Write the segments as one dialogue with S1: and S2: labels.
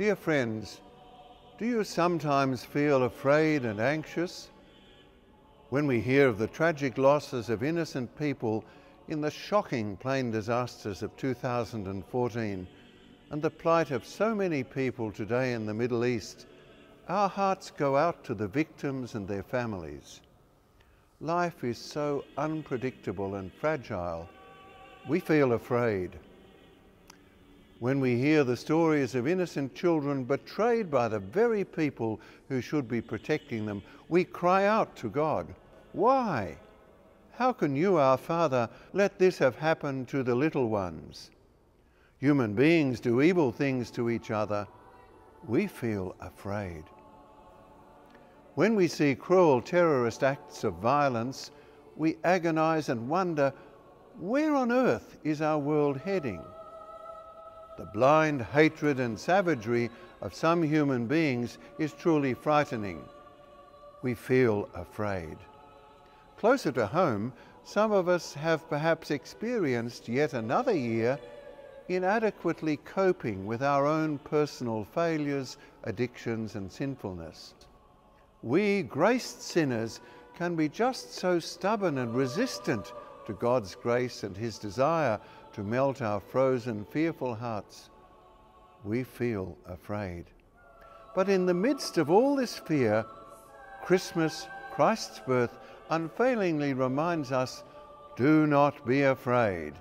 S1: Dear friends, do you sometimes feel afraid and anxious when we hear of the tragic losses of innocent people in the shocking plane disasters of 2014 and the plight of so many people today in the Middle East? Our hearts go out to the victims and their families. Life is so unpredictable and fragile. We feel afraid. When we hear the stories of innocent children betrayed by the very people who should be protecting them, we cry out to God, "Why? How can you, our Father, let this have happened to the little ones?" Human beings do evil things to each other. We feel afraid. When we see cruel terrorist acts of violence, we agonize and wonder, where on earth is our world heading? The blind hatred and savagery of some human beings is truly frightening. We feel afraid. Closer to home, some of us have perhaps experienced yet another year inadequately coping with our own personal failures, addictions, and sinfulness. We, graced sinners, can be just so stubborn and resistant to God's grace and His desire to melt our frozen, fearful hearts. We feel afraid. But in the midst of all this fear, Christmas, Christ's birth, unfailingly reminds us, do not be afraid.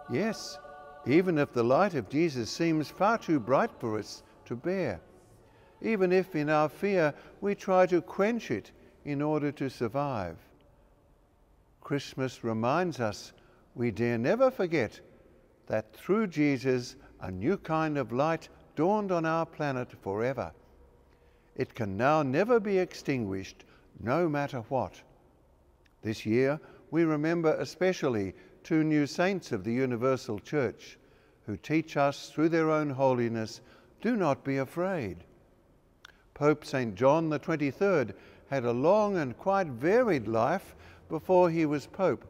S1: Yes, even if the light of Jesus seems far too bright for us to bear, even if in our fear we try to quench it in order to survive. Christmas reminds us we dare never forget that through Jesus a new kind of light dawned on our planet forever. It can now never be extinguished, no matter what. This year we remember especially two new saints of the Universal Church who teach us through their own holiness, do not be afraid. Pope St. John the 23rd had a long and quite varied life before he was Pope.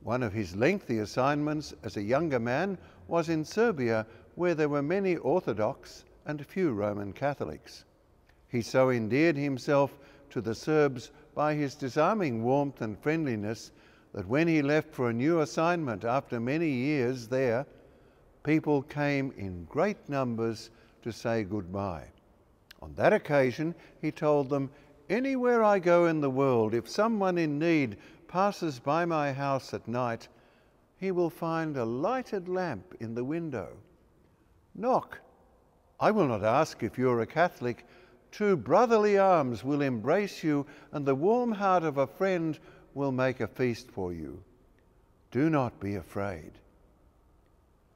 S1: One of his lengthy assignments as a younger man was in Serbia, where there were many Orthodox and few Roman Catholics. He so endeared himself to the Serbs by his disarming warmth and friendliness that when he left for a new assignment after many years there, people came in great numbers to say goodbye. On that occasion, he told them, "Anywhere I go in the world, if someone in need passes by my house at night, he will find a lighted lamp in the window. Knock. I will not ask if you're a Catholic. Two brotherly arms will embrace you, and the warm heart of a friend will make a feast for you. Do not be afraid."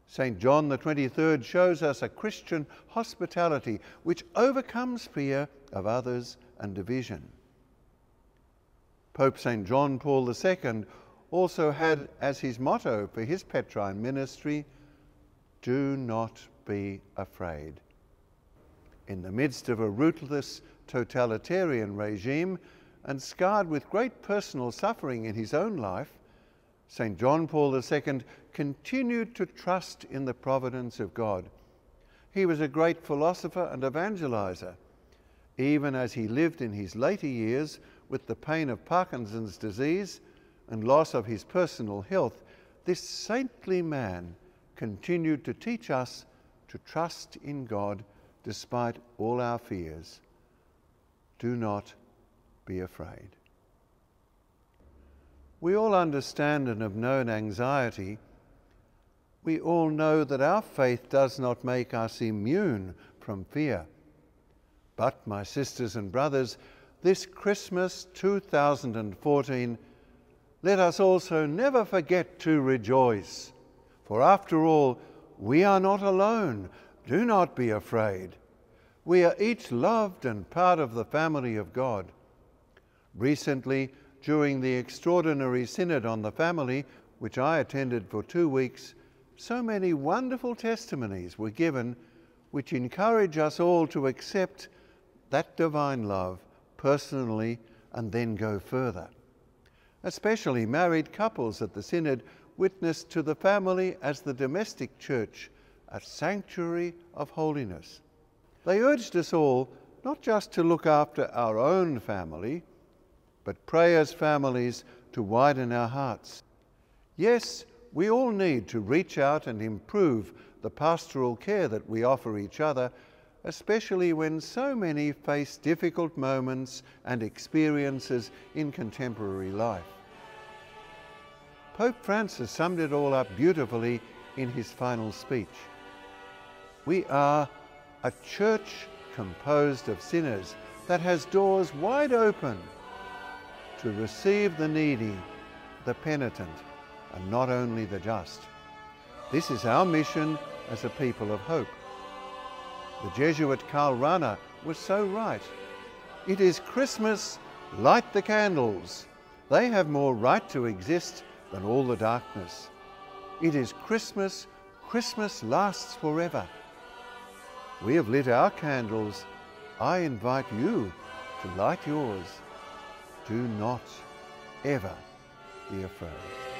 S1: St. John the 23rd shows us a Christian hospitality which overcomes fear of others and division. Pope St. John Paul II also had as his motto for his Petrine ministry, "Do not be afraid." In the midst of a ruthless totalitarian regime and scarred with great personal suffering in his own life, St. John Paul II continued to trust in the providence of God. He was a great philosopher and evangelizer. Even as he lived in his later years with the pain of Parkinson's disease and loss of his personal health, this saintly man continued to teach us to trust in God despite all our fears. Do not be afraid. We all understand and have known anxiety. We all know that our faith does not make us immune from fear. But, my sisters and brothers, this Christmas 2014, let us also never forget to rejoice. For after all, we are not alone. Do not be afraid. We are each loved and part of the family of God. Recently, during the extraordinary Synod on the Family, which I attended for 2 weeks, so many wonderful testimonies were given which encourage us all to accept that divine love personally and then go further. Especially married couples at the Synod witnessed to the family as the domestic church, a sanctuary of holiness. They urged us all not just to look after our own family, but pray as families to widen our hearts. Yes, we all need to reach out and improve the pastoral care that we offer each other, especially when so many face difficult moments and experiences in contemporary life. Pope Francis summed it all up beautifully in his final speech. We are a church composed of sinners that has doors wide open to receive the needy, the penitent, and not only the just. This is our mission as a people of hope. The Jesuit Karl Rahner was so right. It is Christmas, light the candles. They have more right to exist than all the darkness. It is Christmas, Christmas lasts forever. We have lit our candles. I invite you to light yours. Do not ever be afraid.